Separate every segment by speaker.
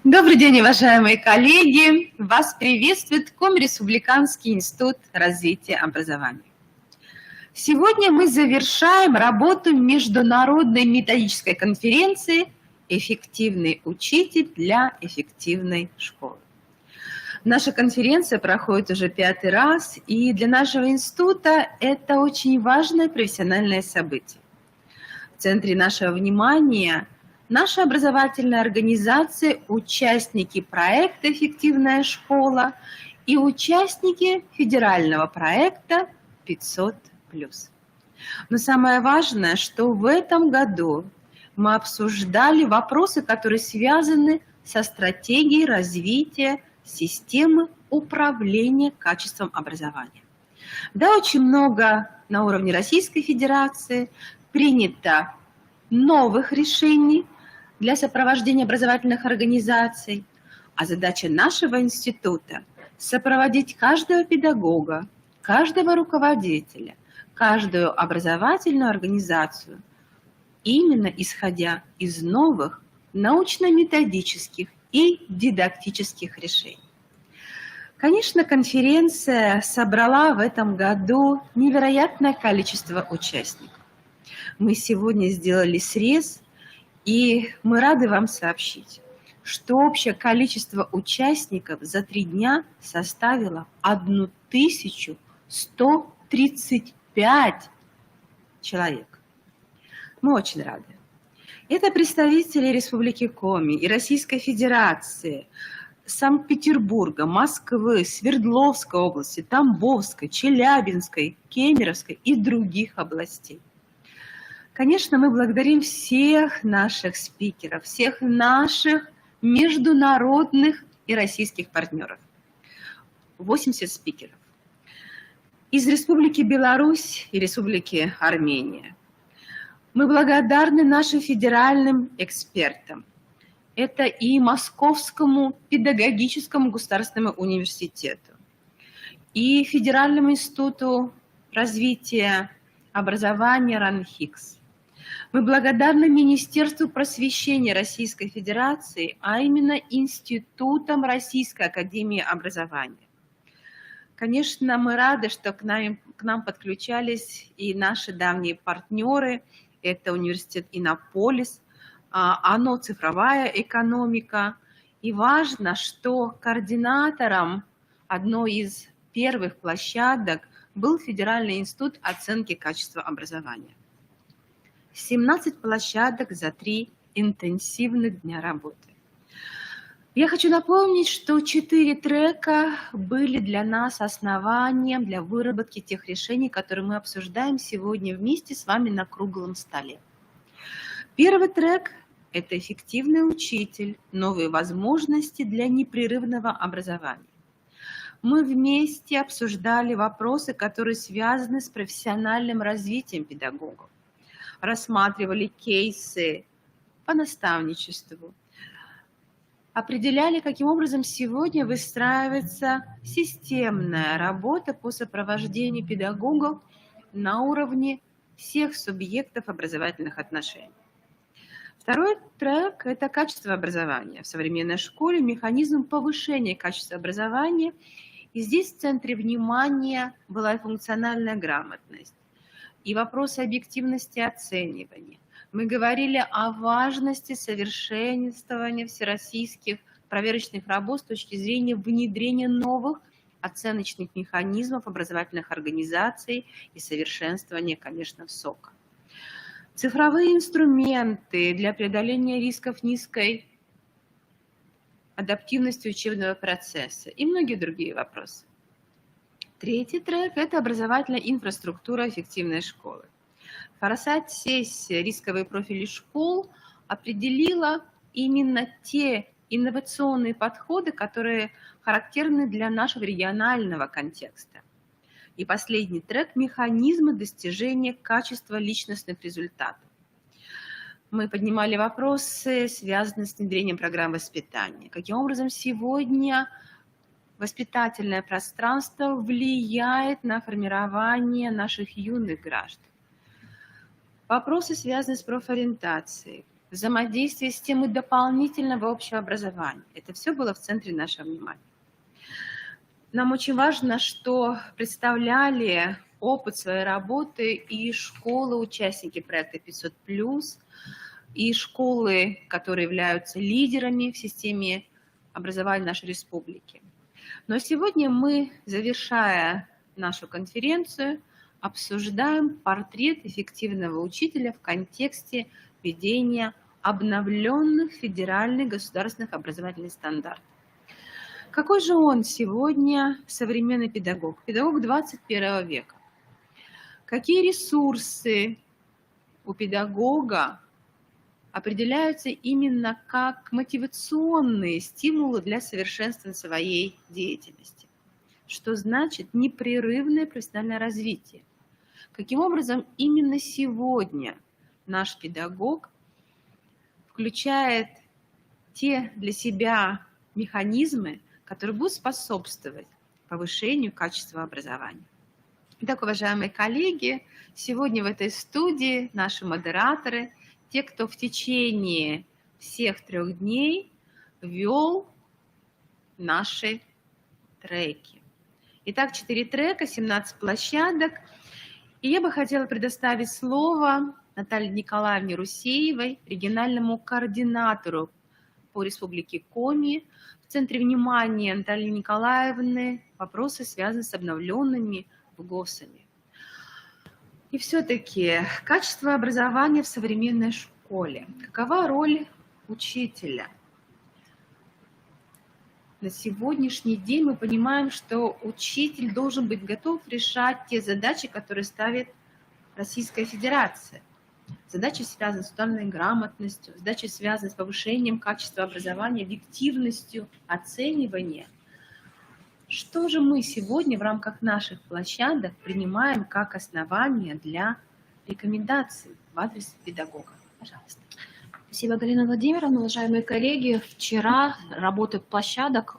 Speaker 1: Добрый день, уважаемые коллеги! Вас приветствует Комреспубликанский институт развития образования. Сегодня мы завершаем работу Международной методической конференции «Эффективный учитель для эффективной школы». Наша конференция проходит уже 5-й раз, и для нашего института это очень важное профессиональное событие. В центре нашего внимания наша образовательная организация, участники проекта «Эффективная школа» и участники федерального проекта 500+. Но самое важное, что в этом году мы обсуждали вопросы, которые связаны со стратегией развития системы управления качеством образования. Да, очень много на уровне Российской Федерации принято новых решений для сопровождения образовательных организаций, а задача нашего института – сопроводить каждого педагога, каждого руководителя, каждую образовательную организацию, именно исходя из новых научно-методических и дидактических решений. Конечно, конференция собрала в этом году невероятное количество участников. Мы сегодня сделали срез, и мы рады вам сообщить, что общее количество участников за 3 дня составило 1135 человек. Мы очень рады. Это представители Республики Коми и Российской Федерации, Санкт-Петербурга, Москвы, Свердловской области, Тамбовской, Челябинской, Кемеровской и других областей. Конечно, мы благодарим всех наших спикеров, всех наших международных и российских партнеров. 80 спикеров. Из Республики Беларусь и Республики Армения. Мы благодарны нашим федеральным экспертам. Это и Московскому педагогическому государственному университету, и Федеральному институту развития образования РАНХИКС. Мы благодарны Министерству просвещения Российской Федерации, а именно Институтам Российской академии образования. Конечно, мы рады, что к нам подключались и наши давние партнеры. Это университет Иннополис, АНО «Цифровая экономика». И важно, что координатором одной из первых площадок был Федеральный институт оценки качества образования. 17 площадок за 3 интенсивных дня работы. Я хочу напомнить, что 4 трека были для нас основанием для выработки тех решений, которые мы обсуждаем сегодня вместе с вами на круглом столе. Первый трек – это «Эффективный учитель. Новые возможности для непрерывного образования». Мы вместе обсуждали вопросы, которые связаны с профессиональным развитием педагогов, рассматривали кейсы по наставничеству, определяли, каким образом сегодня выстраивается системная работа по сопровождению педагогов на уровне всех субъектов образовательных отношений. Второй трек – это качество образования в современной школе, механизм повышения качества образования. И здесь в центре внимания была и функциональная грамотность, и вопросы объективности оценивания. Мы говорили о важности совершенствования всероссийских проверочных работ с точки зрения внедрения новых оценочных механизмов образовательных организаций и совершенствования, конечно, СОКа. Цифровые инструменты для преодоления рисков низкой адаптивности учебного процесса и многие другие вопросы. Третий трек – это образовательная инфраструктура эффективной школы. Форсайт-сессия «Рисковые профили школ» определила именно те инновационные подходы, которые характерны для нашего регионального контекста. И последний трек – механизмы достижения качества личностных результатов. Мы поднимали вопросы, связанные с внедрением программ воспитания. Каким образом сегодня воспитательное пространство влияет на формирование наших юных граждан. Вопросы, связанные с профориентацией, взаимодействие с темой дополнительного общего образования. Это все было в центре нашего внимания. Нам очень важно, что представляли опыт своей работы и школы-участники проекта 500+, и школы, которые являются лидерами в системе образования нашей республики. Но сегодня мы, завершая нашу конференцию, обсуждаем портрет эффективного учителя в контексте введения обновленных федеральных государственных образовательных стандартов. Какой же он сегодня современный педагог, педагог 21 века? Какие ресурсы у педагога определяются именно как мотивационные стимулы для совершенствования своей деятельности? Что значит непрерывное профессиональное развитие? Каким образом именно сегодня наш педагог включает те для себя механизмы, которые будут способствовать повышению качества образования? Итак, уважаемые коллеги, сегодня в этой студии наши модераторы, те, кто в течение всех 3 дней вел наши треки. Итак, 4 трека, 17 площадок. И я бы хотела предоставить слово Наталье Николаевне Русеевой, региональному координатору по Республике Коми. В центре внимания Натальи Николаевны вопросы, связанные с обновленными ВГОСами. И все-таки качество образования в современной школе. Какова роль учителя? На сегодняшний день мы понимаем, что учитель должен быть готов решать те задачи, которые ставит Российская Федерация. Задачи связаны с социальной грамотностью, задачи связаны с повышением качества образования, объективностью оценивания. Что же мы сегодня в рамках наших площадок принимаем как основание для рекомендаций в адрес педагога? Пожалуйста.
Speaker 2: Спасибо, Галина Владимировна. Уважаемые коллеги, вчера работы площадок,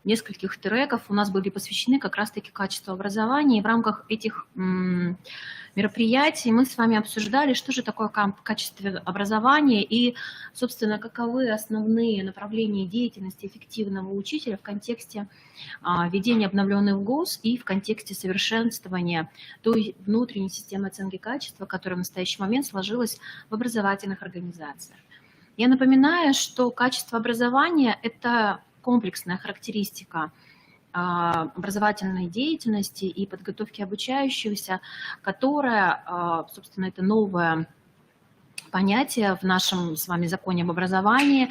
Speaker 2: нескольких треков у нас были посвящены как раз-таки качеству образования. И в рамках этих мероприятий мы с вами обсуждали, что же такое качество образования и, собственно, каковы основные направления деятельности эффективного учителя в контексте введения обновленных ГОС и в контексте совершенствования той внутренней системы оценки качества, которая в настоящий момент сложилась в образовательных организациях. Я напоминаю, что качество образования – это комплексная характеристика образовательной деятельности и подготовки обучающихся, которая, собственно, это новое понятие в нашем с вами законе об образовании.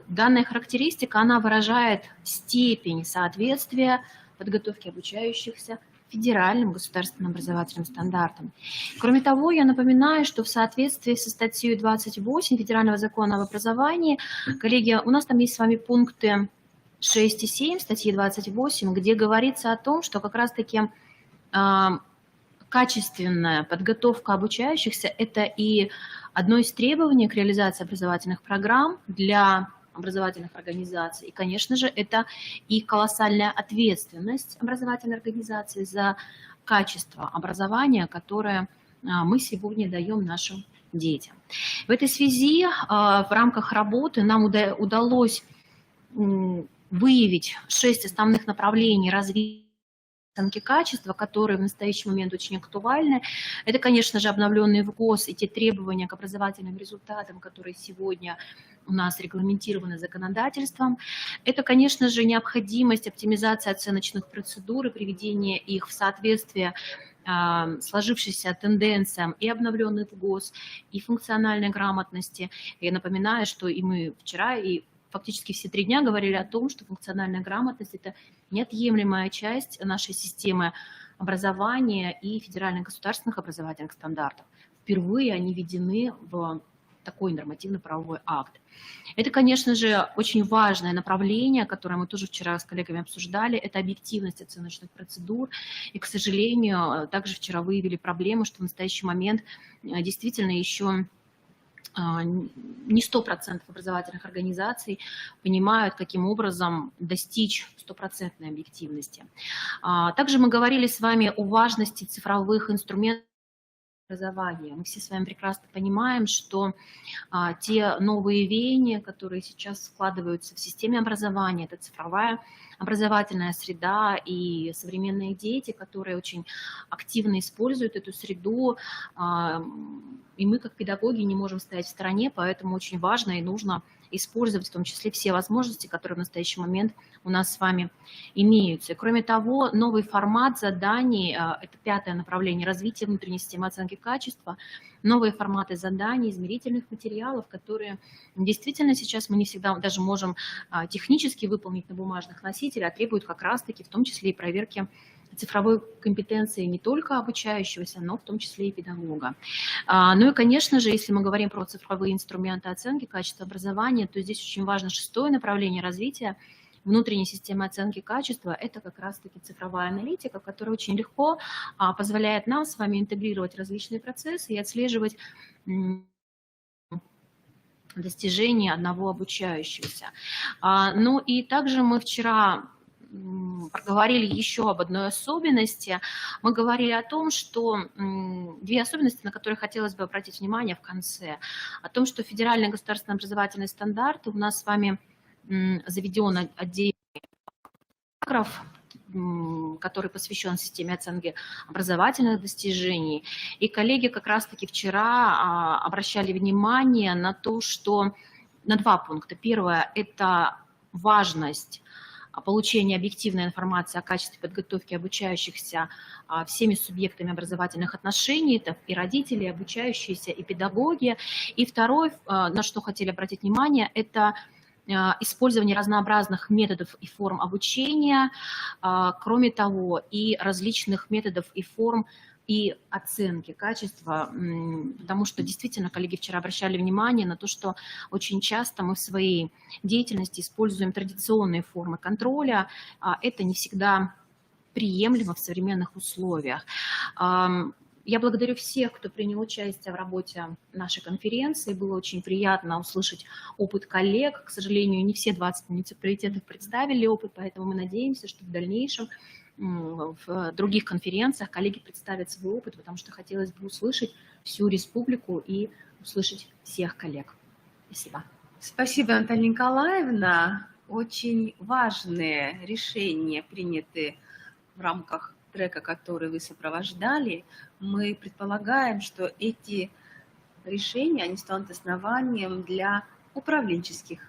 Speaker 2: Данная характеристика, она выражает степень соответствия подготовки обучающихся федеральным государственным образовательным стандартам. Кроме того, я напоминаю, что в соответствии со статьей 28 Федерального закона об образовании, коллеги, у нас там есть с вами пункты 6 и 7 статьи 28, где говорится о том, что как раз-таки качественная подготовка обучающихся – это и одно из требований к реализации образовательных программ для образовательных организаций. И, конечно же, это и колоссальная ответственность образовательной организации за качество образования, которое мы сегодня даем нашим детям. В этой связи в рамках работы нам удалось выявить 6 основных направлений развития оценки качества, которые в настоящий момент очень актуальны. Это, конечно же, обновленный ВГОС и те требования к образовательным результатам, которые сегодня у нас регламентированы законодательством. Это, конечно же, необходимость оптимизации оценочных процедур и приведения их в соответствие сложившимся тенденциям и обновленных ВГОС, и функциональной грамотности. Я напоминаю, что и мы вчера, и фактически все 3 дня говорили о том, что функциональная грамотность – это неотъемлемая часть нашей системы образования и федеральных государственных образовательных стандартов. Впервые они введены в такой нормативно-правовой акт. Это, конечно же, очень важное направление, которое мы тоже вчера с коллегами обсуждали, это объективность оценочных процедур. И, к сожалению, также вчера выявили проблему, что в настоящий момент действительно еще не 100% образовательных организаций понимают, каким образом достичь 100% объективности. Также мы говорили с вами о важности цифровых инструментов образования. Мы все с вами прекрасно понимаем, что те новые веяния, которые сейчас складываются в системе образования, это цифровая образовательная среда и современные дети, которые очень активно используют эту среду, и мы как педагоги не можем стоять в стороне, поэтому очень важно и нужно использовать в том числе все возможности, которые в настоящий момент у нас с вами имеются. И, кроме того, новый формат заданий, это 5-е направление развития внутренней системы оценки качества, новые форматы заданий, измерительных материалов, которые действительно сейчас мы не всегда даже можем технически выполнить на бумажных носителях, а требуют как раз-таки в том числе и проверки цифровой компетенции не только обучающегося, но в том числе и педагога. Ну и, конечно же, если мы говорим про цифровые инструменты оценки качества образования, то здесь очень важно 6-е направление развития внутренней системы оценки качества. Это как раз-таки цифровая аналитика, которая очень легко позволяет нам с вами интегрировать различные процессы и отслеживать достижения одного обучающегося. Ну и также мы вчера проговорили еще об одной особенности. Мы говорили о том, что 2 особенности, на которые хотелось бы обратить внимание в конце. О том, что федеральный государственный образовательный стандарт у нас с вами заведен отдельный параграф, который посвящен системе оценки образовательных достижений. И коллеги как раз-таки вчера обращали внимание на то, что на 2 пункта. Первое – это важность получения объективной информации о качестве подготовки обучающихся всеми субъектами образовательных отношений, это и родители, и обучающиеся, и педагоги. И второй, на что хотели обратить внимание, это использование разнообразных методов и форм обучения, кроме того, и различных методов и форм и оценки качества, потому что действительно коллеги вчера обращали внимание на то, что очень часто мы в своей деятельности используем традиционные формы контроля, это не всегда приемлемо в современных условиях. Я благодарю всех, кто принял участие в работе нашей конференции. Было очень приятно услышать опыт коллег. К сожалению, не все 20 муниципалитетов представили опыт, поэтому мы надеемся, что в дальнейшем в других конференциях коллеги представят свой опыт, потому что хотелось бы услышать всю республику и услышать всех коллег. Спасибо.
Speaker 1: Спасибо, Наталья Николаевна. Очень важные решения приняты в рамках трека, который вы сопровождали. Мы предполагаем, что эти решения, они станут основанием для управленческих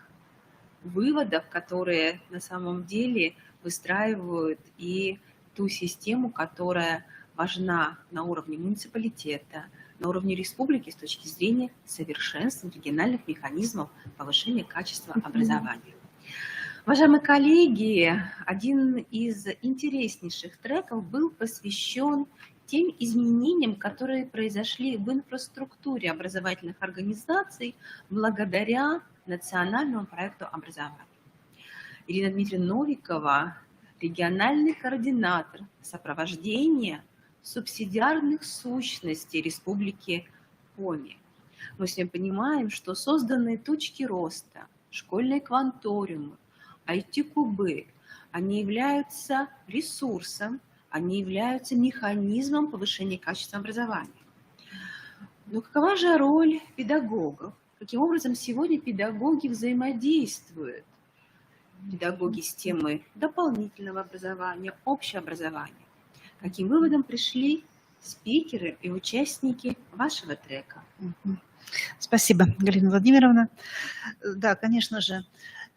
Speaker 1: выводов, которые на самом деле выстраивают и ту систему, которая важна на уровне муниципалитета, на уровне республики с точки зрения совершенствования региональных механизмов повышения качества образования. Уважаемые коллеги, один из интереснейших треков был посвящен тем изменениям, которые произошли в инфраструктуре образовательных организаций благодаря национальному проекту образования. Ирина Дмитриевна Новикова, региональный координатор сопровождения субсидиарных сущностей Республики Коми. Мы с вами понимаем, что созданные точки роста, школьные кванториумы, IT-кубы, они являются ресурсом, они являются механизмом повышения качества образования. Но какова же роль педагогов? Каким образом сегодня педагоги взаимодействуют? Педагоги с темой дополнительного образования, общего образования. Каким выводом пришли спикеры и участники вашего трека?
Speaker 3: Спасибо, Галина Владимировна. Да, конечно же,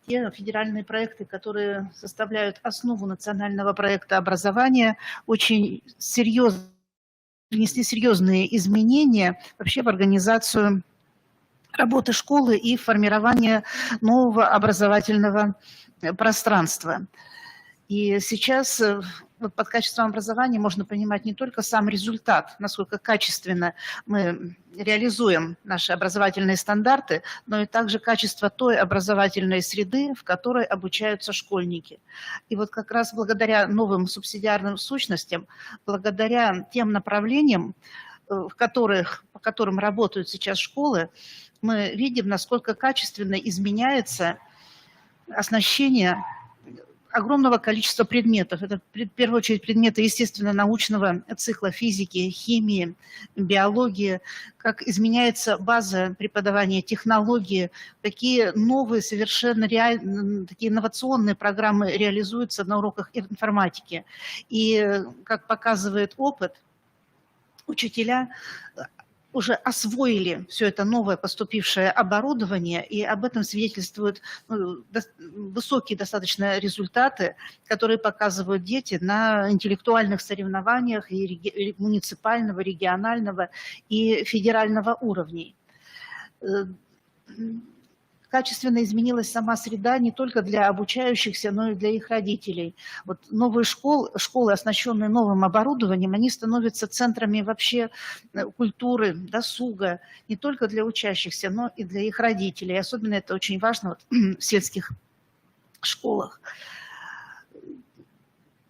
Speaker 3: те федеральные проекты, которые составляют основу национального проекта образования, очень внесли серьезные изменения вообще в организацию работы школы и формирование нового образовательного пространства. И сейчас вот под качеством образования можно понимать не только сам результат, насколько качественно мы реализуем наши образовательные стандарты, но и также качество той образовательной среды, в которой обучаются школьники. И вот как раз благодаря новым субсидиарным сущностям, благодаря тем направлениям, по которым работают сейчас школы, мы видим, насколько качественно изменяется оснащение огромного количества предметов. Это в первую очередь предметы естественно-научного цикла физики, химии, биологии, как изменяется база преподавания, технологии, какие новые совершенно такие инновационные программы реализуются на уроках информатики. И, как показывает опыт, учителя уже освоили все это новое поступившее оборудование, и об этом свидетельствуют высокие достаточно результаты, которые показывают дети на интеллектуальных соревнованиях и муниципального, регионального и федерального уровней. Качественно изменилась сама среда не только для обучающихся, но и для их родителей. Вот новые школы, оснащенные новым оборудованием, они становятся центрами вообще культуры, досуга, не только для учащихся, но и для их родителей. Особенно это очень важно вот в сельских школах.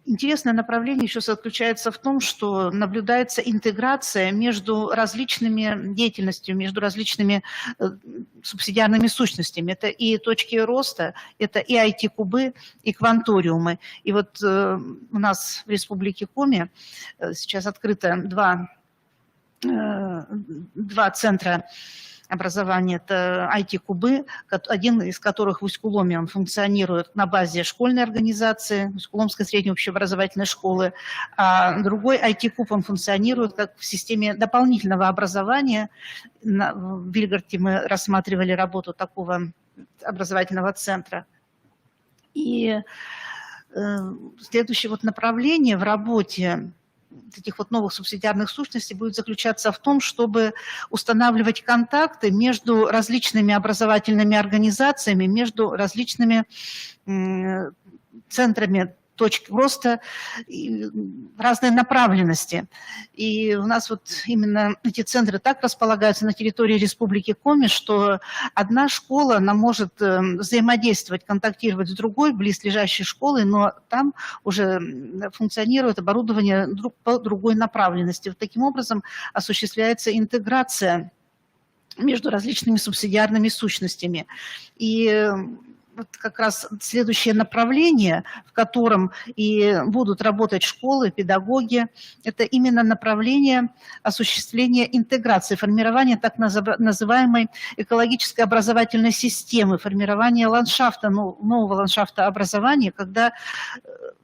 Speaker 3: Интересное направление еще заключается в том, что наблюдается интеграция между различными деятельностями, между различными субсидиарными сущностями. Это и точки роста, это и IT-кубы, и кванториумы. И вот у нас в Республике Коми сейчас открыто два центра образования. Это IT-кубы, один из которых в Усть-Куломе, он функционирует на базе школьной организации, Усть-Куломской средней общеобразовательной школы, а другой IT-куб, он функционирует как в системе дополнительного образования. В Вильгарте мы рассматривали работу такого образовательного центра. И следующее вот направление в работе этих вот новых субсидиарных сущностей будет заключаться в том, чтобы устанавливать контакты между различными образовательными организациями, между различными центрами точки роста, разной направленности. И у нас вот именно эти центры так располагаются на территории Республики Коми, что одна школа, она может взаимодействовать, контактировать с другой, близлежащей школой, но там уже функционирует оборудование по другой направленности. Вот таким образом осуществляется интеграция между различными субсидиарными сущностями. И вот как раз следующее направление, в котором и будут работать школы, педагоги, это именно направление осуществления интеграции, формирования так называемой экологической образовательной системы, формирования ландшафта, нового ландшафта образования, когда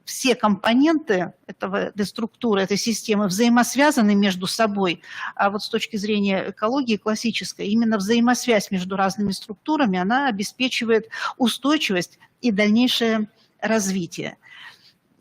Speaker 3: все компоненты этой структуры, этой системы взаимосвязаны между собой, а вот с точки зрения экологии классической, именно взаимосвязь между разными структурами, она обеспечивает устойчивость и дальнейшее развитие.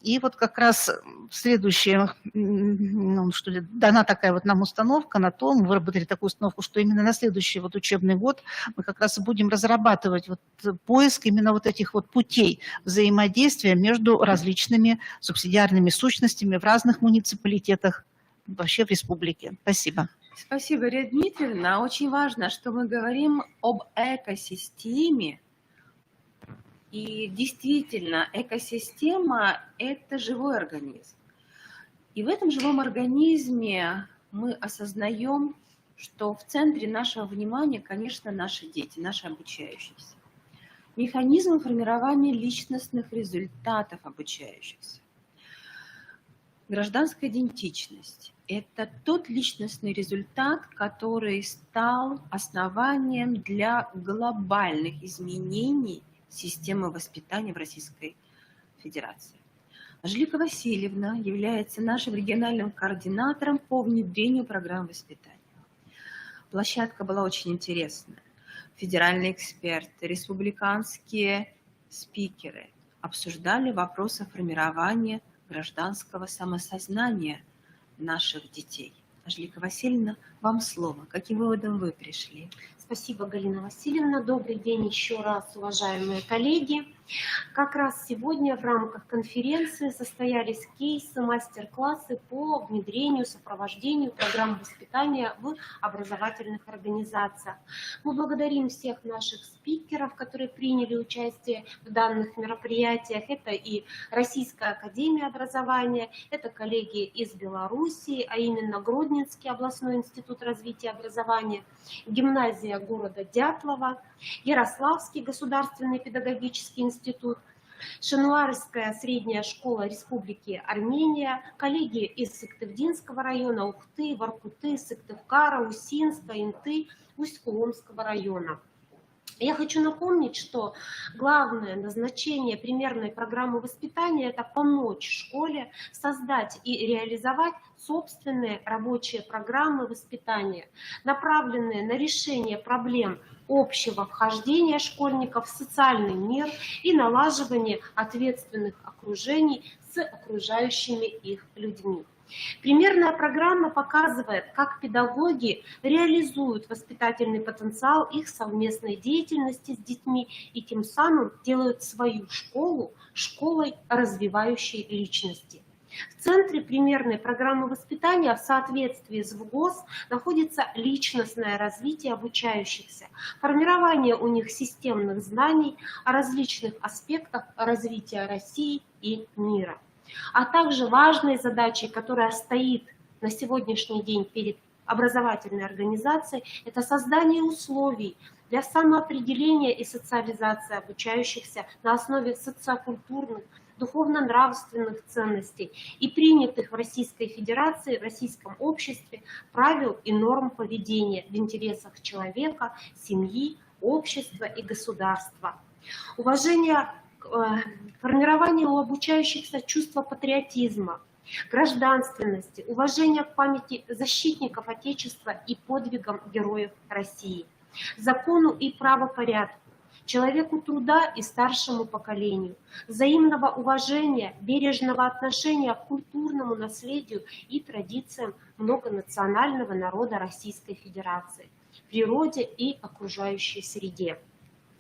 Speaker 3: И вот как раз следующее, дана такая вот нам установка на то, мы выработали такую установку, что именно на следующий вот учебный год мы как раз и будем разрабатывать вот поиск именно вот этих вот путей взаимодействия между различными субсидиарными сущностями в разных муниципалитетах вообще в республике. Спасибо.
Speaker 1: Спасибо, Ирина Дмитриевна. Очень важно, что мы говорим об экосистеме. И действительно, экосистема – это живой организм. И в этом живом организме мы осознаем, что в центре нашего внимания, конечно, наши дети, наши обучающиеся. Механизмы формирования личностных результатов обучающихся. Гражданская идентичность – это тот личностный результат, который стал основанием для глобальных изменений системы воспитания в Российской Федерации. Анжелика Васильевна является нашим региональным координатором по внедрению программ воспитания. Площадка была очень интересная. Федеральные эксперты, республиканские спикеры обсуждали вопросы формирования гражданского самосознания наших детей. Анжелика Васильевна, вам слово. Каким выводом вы пришли?
Speaker 4: Спасибо, Галина Васильевна. Добрый день еще раз, уважаемые коллеги. Как раз сегодня в рамках конференции состоялись кейсы, мастер-классы по внедрению, сопровождению программ воспитания в образовательных организациях. Мы благодарим всех наших спикеров, которые приняли участие в данных мероприятиях. Это и Российская академия образования, это коллеги из Белоруссии, а именно Гродненский областной институт развития образования, гимназия города Дятлова, Ярославский государственный педагогический институт, Шануарская средняя школа Республики Армения, коллеги из Сыктывдинского района, Ухты, Воркуты, Сыктывкара, Усинска, Инты, Усть-Куломского района. Я хочу напомнить, что главное назначение примерной программы воспитания – это помочь школе создать и реализовать собственные рабочие программы воспитания, направленные на решение проблем общего вхождения школьников в социальный мир и налаживание ответственных окружений с окружающими их людьми. Примерная программа показывает, как педагоги реализуют воспитательный потенциал их совместной деятельности с детьми и тем самым делают свою школу школой развивающей личности. В центре примерной программы воспитания в соответствии с ВГОС находится личностное развитие обучающихся, формирование у них системных знаний о различных аспектах развития России и мира. А также важной задачей, которая стоит на сегодняшний день перед образовательной организацией, это создание условий для самоопределения и социализации обучающихся на основе социокультурных, духовно-нравственных ценностей и принятых в Российской Федерации, в российском обществе правил и норм поведения в интересах человека, семьи, общества и государства. Формирование у обучающихся чувства патриотизма, гражданственности, уважения к памяти защитников Отечества и подвигам героев России, закону и правопорядку, человеку труда и старшему поколению, взаимного уважения, бережного отношения к культурному наследию и традициям многонационального народа Российской Федерации, природе и окружающей среде.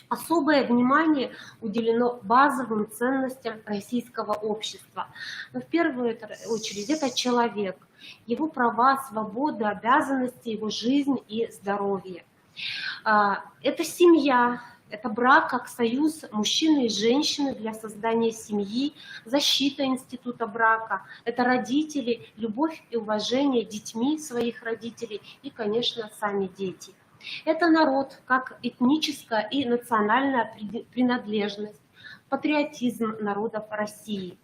Speaker 4: Особое внимание уделено базовым ценностям российского общества. Но в первую очередь это человек, его права, свободы, обязанности, его жизнь и здоровье. Это семья, это брак как союз мужчины и женщины для создания семьи, защита института брака, это родители, любовь и уважение детьми своих родителей и, конечно, сами дети. Это народ, как этническая и национальная принадлежность, патриотизм народов России.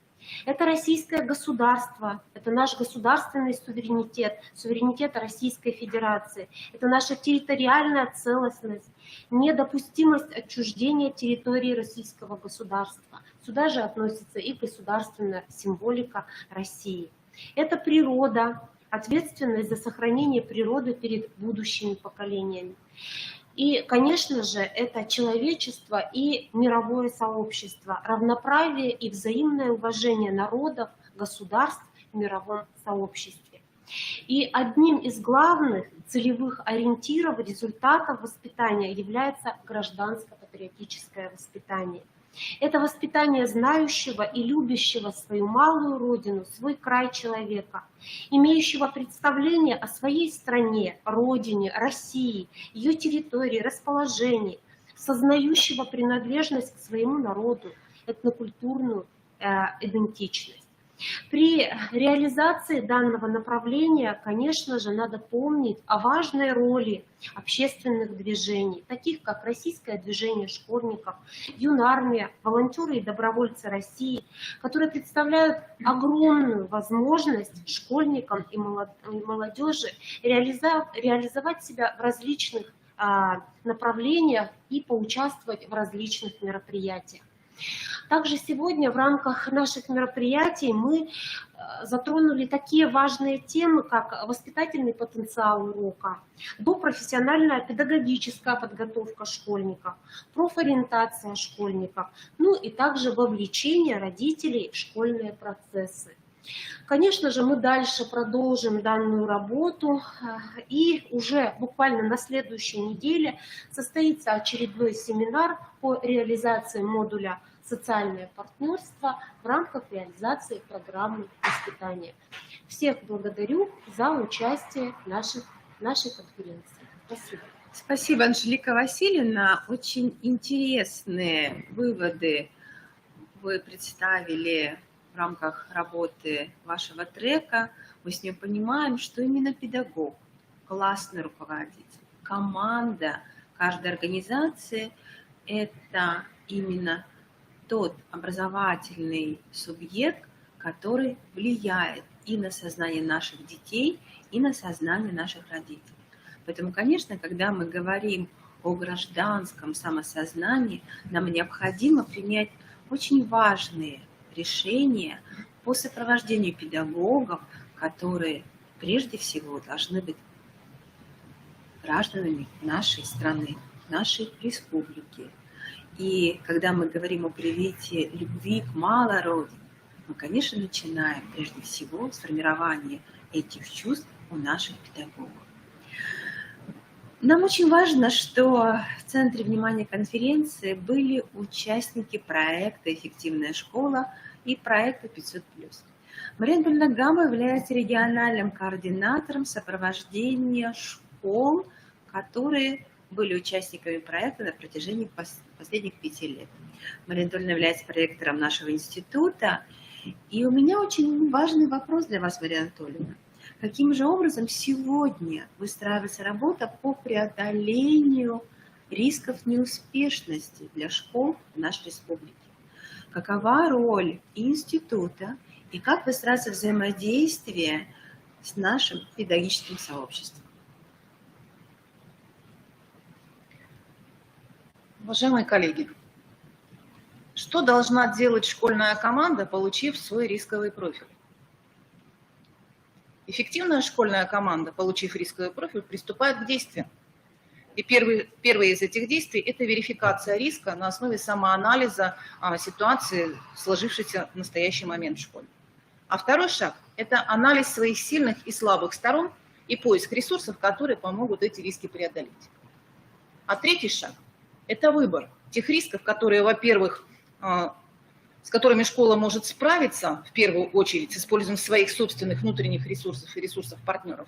Speaker 4: Это российское государство, это наш государственный суверенитет, суверенитет Российской Федерации. Это наша территориальная целостность, недопустимость отчуждения территории российского государства. Сюда же относится и государственная символика России. Это природа, ответственность за сохранение природы перед будущими поколениями. И, конечно же, это человечество и мировое сообщество, равноправие и взаимное уважение народов, государств в мировом сообществе. И одним из главных целевых ориентиров, результатов воспитания является гражданско-патриотическое воспитание. Это воспитание знающего и любящего свою малую родину, свой край человека, имеющего представление о своей стране, родине, России, ее территории, расположении, сознающего принадлежность к своему народу, этнокультурную идентичность. При реализации данного направления, конечно же, надо помнить о важной роли общественных движений, таких как Российское движение школьников, Юнармия, волонтеры и добровольцы России, которые представляют огромную возможность школьникам и молодежи реализовать себя в различных направлениях и поучаствовать в различных мероприятиях. Также сегодня в рамках наших мероприятий мы затронули такие важные темы, как воспитательный потенциал урока, допрофессиональная педагогическая подготовка школьников, профориентация школьников, ну и также вовлечение родителей в школьные процессы. Конечно же, мы дальше продолжим данную работу, и уже буквально на следующей неделе состоится очередной семинар по реализации модуля «Социальное партнерство» в рамках реализации программы воспитания. Всех благодарю за участие в нашей конференции. Спасибо.
Speaker 1: Спасибо, Анжелика Васильевна. Очень интересные выводы вы представили в рамках работы вашего трека. Мы с ним понимаем, что именно педагог, классный руководитель, команда каждой организации – это именно тот образовательный субъект, который влияет и на сознание наших детей, и на сознание наших родителей. Поэтому, конечно, когда мы говорим о гражданском самосознании, нам необходимо принять очень важные решения по сопровождению педагогов, которые прежде всего должны быть гражданами нашей страны, нашей республики. И когда мы говорим о привитии любви к малой родине, мы, конечно, начинаем прежде всего с формирования этих чувств у наших педагогов. Нам очень важно, что в центре внимания конференции были участники проекта «Эффективная школа» и проекта 500+. Мария Анатольевна Гама является региональным координатором сопровождения школ, которые были участниками проекта на протяжении последних 5 лет. Мария Анатольевна является проректором нашего института. И у меня очень важный вопрос для вас, Мария Анатольевна. Каким же образом сегодня выстраивается работа по преодолению рисков неуспешности для школ в нашей республике? Какова роль института и как выстраивается взаимодействие с нашим педагогическим сообществом?
Speaker 5: Уважаемые коллеги, что должна делать школьная команда, получив свой рисковый профиль? Эффективная школьная команда, получив рисковый профиль, приступает к действиям. И первое из этих действий – это верификация риска на основе самоанализа ситуации, сложившейся в настоящий момент в школе. А второй шаг – это анализ своих сильных и слабых сторон и поиск ресурсов, которые помогут эти риски преодолеть. А третий шаг – это выбор тех рисков, которые, во-первых, с которыми школа может справиться, в первую очередь, с использованием своих собственных внутренних ресурсов и ресурсов партнеров.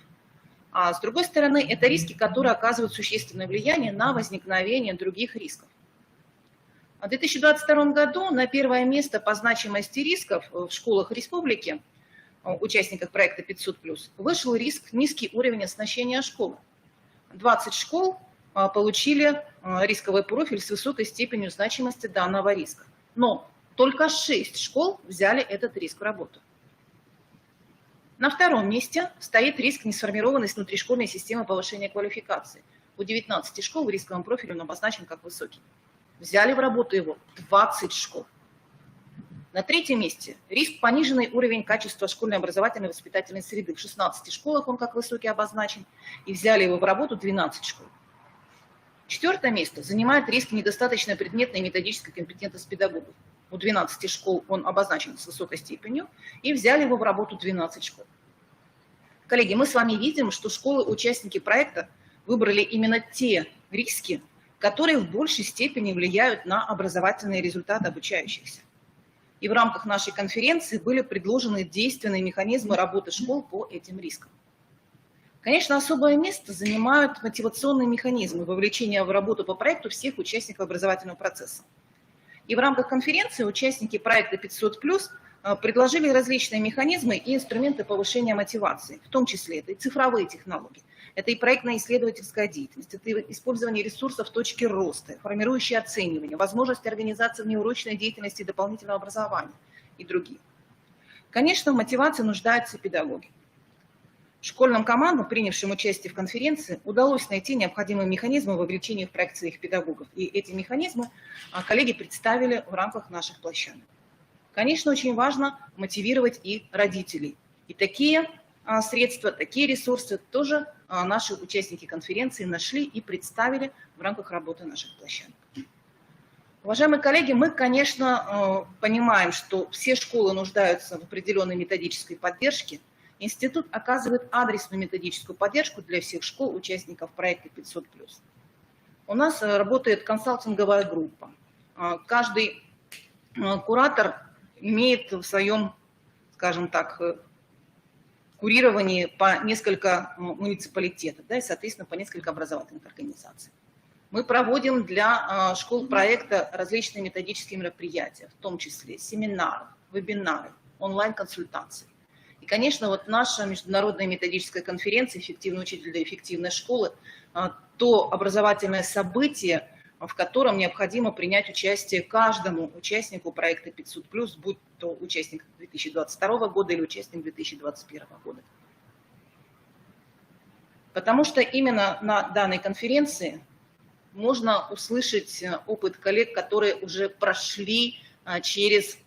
Speaker 5: А с другой стороны, это риски, которые оказывают существенное влияние на возникновение других рисков. В 2022 году на первое место по значимости рисков в школах республики, участниках проекта 500+, вышел риск низкий уровень оснащения школы. 20 школ получили рисковый профиль с высокой степенью значимости данного риска. Но только 6 школ взяли этот риск в работу. На втором месте стоит риск несформированности внутришкольной системы повышения квалификации. У 19 школ в рисковом профиле он обозначен как высокий. Взяли в работу его 20 школ. На третьем месте риск пониженный уровень качества школьной образовательной и воспитательной среды. В 16 школах он как высокий обозначен, и взяли его в работу 12 школ. Четвертое место занимает риск недостаточной предметной и методической компетентности педагогов. У 12 школ он обозначен с высокой степенью, и взяли его в работу 12 школ. Коллеги, мы с вами видим, что школы-участники проекта выбрали именно те риски, которые в большей степени влияют на образовательные результаты обучающихся. И в рамках нашей конференции были предложены действенные механизмы работы школ по этим рискам. Конечно, особое место занимают мотивационные механизмы вовлечения в работу по проекту всех участников образовательного процесса. И в рамках конференции участники проекта 500+, предложили различные механизмы и инструменты повышения мотивации, в том числе это и цифровые технологии, это и проектно-исследовательская деятельность, это и использование ресурсов точки роста, формирующие оценивание, возможность организации внеурочной деятельности и дополнительного образования и другие. Конечно, в мотивации нуждаются педагоги. Школьным командам, принявшим участие в конференции, удалось найти необходимые механизмы вовлечения в проект своих педагогов. И эти механизмы коллеги представили в рамках наших площадок. Конечно, очень важно мотивировать и родителей. И такие средства, такие ресурсы тоже наши участники конференции нашли и представили в рамках работы наших площадок. Уважаемые коллеги, мы, конечно, понимаем, что все школы нуждаются в определенной методической поддержке. Институт оказывает адресную методическую поддержку для всех школ, участников проекта 500+. У нас работает консалтинговая группа. Каждый куратор имеет в своем, скажем так, курировании по несколько муниципалитетов, да, и, соответственно, по несколько образовательных организаций. Мы проводим для школ проекта различные методические мероприятия, в том числе семинары, вебинары, онлайн-консультации. И, конечно, вот наша международная методическая конференция «Эффективный учитель для эффективной школы» – то образовательное событие, в котором необходимо принять участие каждому участнику проекта 500+, будь то участник 2022 года или участник 2021 года. Потому что именно на данной конференции можно услышать опыт коллег, которые уже прошли через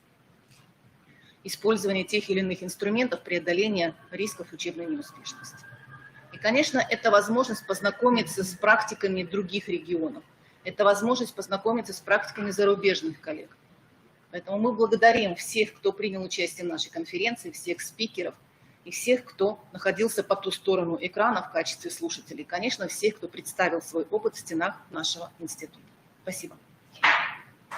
Speaker 5: использование тех или иных инструментов преодоления рисков учебной неуспешности. И, конечно, это возможность познакомиться с практиками других регионов. Это возможность познакомиться с практиками зарубежных коллег. Поэтому мы благодарим всех, кто принял участие в нашей конференции, всех спикеров и всех, кто находился по ту сторону экрана в качестве слушателей. Конечно, всех, кто представил свой опыт в стенах нашего института. Спасибо.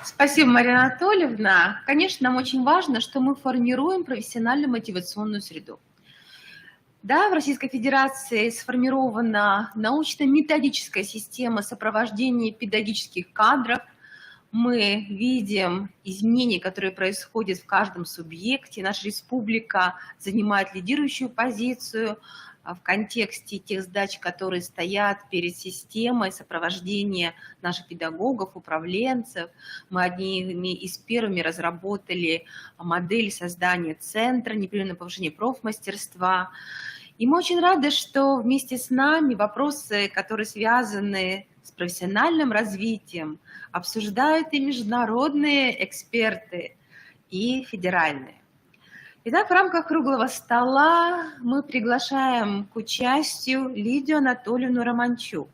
Speaker 1: Спасибо, Марина Анатольевна. Конечно, нам очень важно, что мы формируем профессиональную мотивационную среду. Да, в Российской Федерации сформирована научно-методическая система сопровождения педагогических кадров. Мы видим изменения, которые происходят в каждом субъекте. Наша республика занимает лидирующую позицию в контексте тех задач, которые стоят перед системой сопровождения наших педагогов, управленцев. Мы одними из первыми разработали модель создания центра непрерывного повышения профмастерства. И мы очень рады, что вместе с нами вопросы, которые связаны с профессиональным развитием, обсуждают и международные эксперты, и федеральные. Итак, в рамках круглого стола мы приглашаем к участию Лидию Анатольевну Романчук.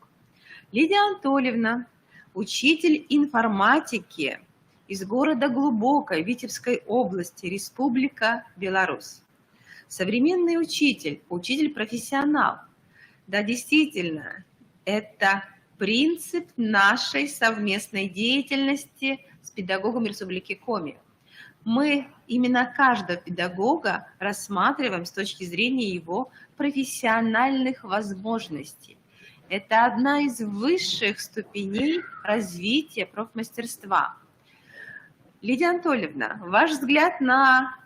Speaker 1: Лидия Анатольевна – учитель информатики из города Глубокой Витебской области, Республика Беларусь. Современный учитель, учитель-профессионал. Да, действительно, это принцип нашей совместной деятельности с педагогом Республики Коми. Мы именно каждого педагога рассматриваем с точки зрения его профессиональных возможностей. Это одна из высших ступеней развития профмастерства. Лидия Анатольевна, ваш взгляд на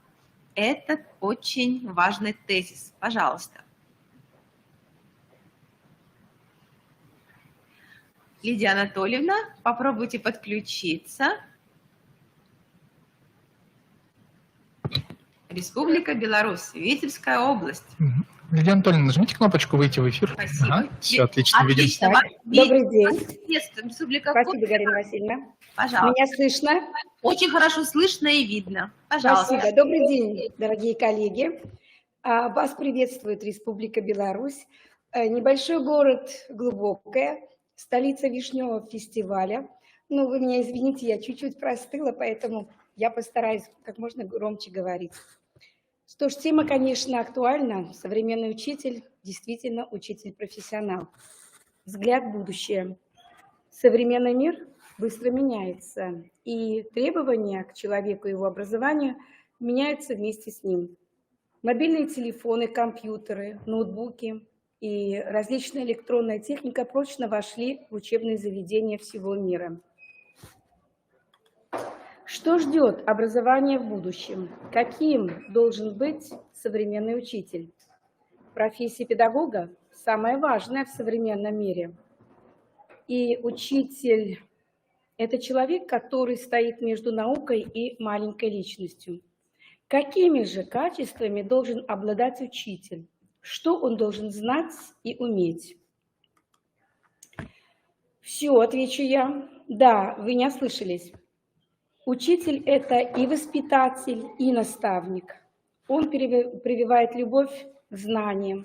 Speaker 1: этот очень важный тезис. Пожалуйста. Лидия Анатольевна, попробуйте подключиться. Республика Беларусь, Витебская область.
Speaker 6: Лидия Анатольевна, нажмите кнопочку «Выйти в эфир».
Speaker 1: Спасибо.
Speaker 6: Ага, все, отлично, видим.
Speaker 1: Отлично.
Speaker 7: Добрый день.
Speaker 1: Приветствуем, Республика
Speaker 7: Спасибо,
Speaker 1: Коми.
Speaker 7: Галина Васильевна.
Speaker 1: Пожалуйста.
Speaker 7: Меня слышно?
Speaker 1: Очень хорошо слышно и видно. Пожалуйста.
Speaker 7: Спасибо. Добрый день, дорогие коллеги. Вас приветствует Республика Беларусь. Небольшой город Глубокое, столица Вишневого фестиваля. Ну, вы меня извините, я чуть-чуть простыла, поэтому я постараюсь как можно громче говорить. Что ж, тема, конечно, актуальна. Современный учитель, действительно учитель-профессионал. Взгляд в будущее. Современный мир быстро меняется, и требования к человеку и его образованию меняются вместе с ним. Мобильные телефоны, компьютеры, ноутбуки и различная электронная техника прочно вошли в учебные заведения всего мира. Что ждет образование в будущем? Каким должен быть современный учитель? Профессия педагога самая важная в современном мире. И учитель – это человек, который стоит между наукой и маленькой личностью. Какими же качествами должен обладать учитель? Что он должен знать и уметь? Все, отвечу я. Да, вы не ослышались. Учитель – это и воспитатель, и наставник. Он прививает любовь к знаниям,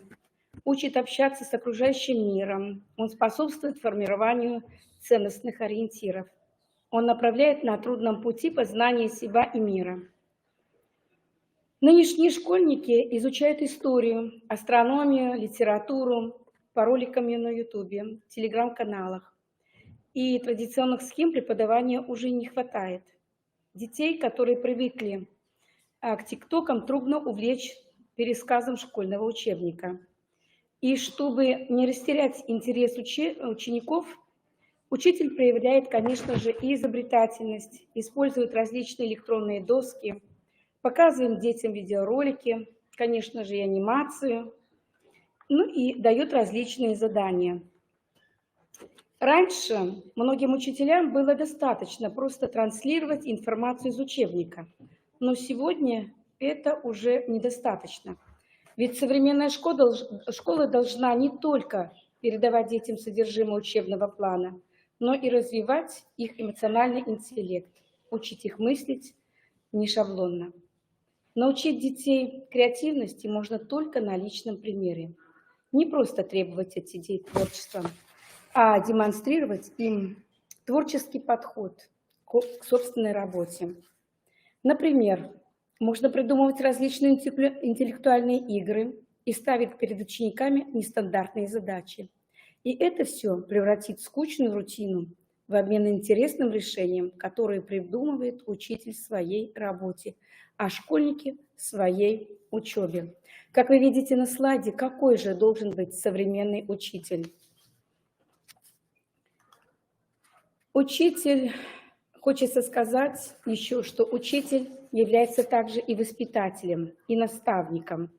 Speaker 7: учит общаться с окружающим миром. Он способствует формированию ценностных ориентиров. Он направляет на трудном пути познания себя и мира. Нынешние школьники изучают историю, астрономию, литературу по роликам на YouTube, телеграм-каналах. И традиционных схем преподавания уже не хватает. Детей, которые привыкли к тиктокам, трудно увлечь пересказом школьного учебника. И чтобы не растерять интерес учеников, учитель проявляет, конечно же, и изобретательность, использует различные электронные доски, показывает детям видеоролики, конечно же, и анимацию, ну и дает различные задания. Раньше многим учителям было достаточно просто транслировать информацию из учебника, но сегодня это уже недостаточно. Ведь современная школа должна не только передавать детям содержимое учебного плана, но и развивать их эмоциональный интеллект, учить их мыслить не шаблонно. Научить детей креативности можно только на личном примере. Не просто требовать от детей творчества, а демонстрировать им творческий подход к собственной работе. Например, можно придумывать различные интеллектуальные игры и ставить перед учениками нестандартные задачи. И это все превратит скучную рутину в обмен интересным решением, которые придумывает учитель в своей работе, а школьники в своей учебе. Как вы видите на слайде, какой же должен быть современный учитель? Учитель, хочется сказать еще, что учитель является также и воспитателем, и наставником.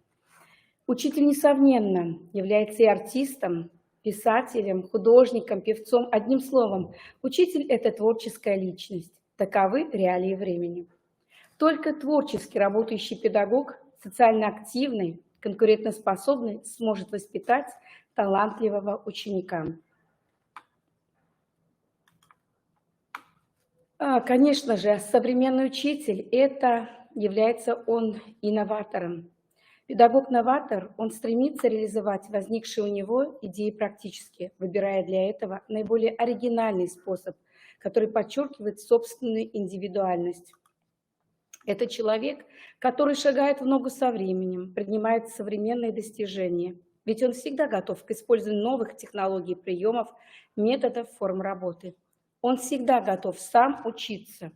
Speaker 7: Учитель, несомненно, является и артистом, писателем, художником, певцом. Одним словом, учитель – это творческая личность. Таковы реалии времени. Только творчески работающий педагог, социально активный, конкурентоспособный, сможет воспитать талантливого ученика. Конечно же, современный учитель является он инноватором. Педагог-новатор, он стремится реализовать возникшие у него идеи практически, выбирая для этого наиболее оригинальный способ, который подчеркивает собственную индивидуальность. Это человек, который шагает в ногу со временем, принимает современные достижения, ведь он всегда готов к использованию новых технологий, приемов, методов, форм работы. Он всегда готов сам учиться.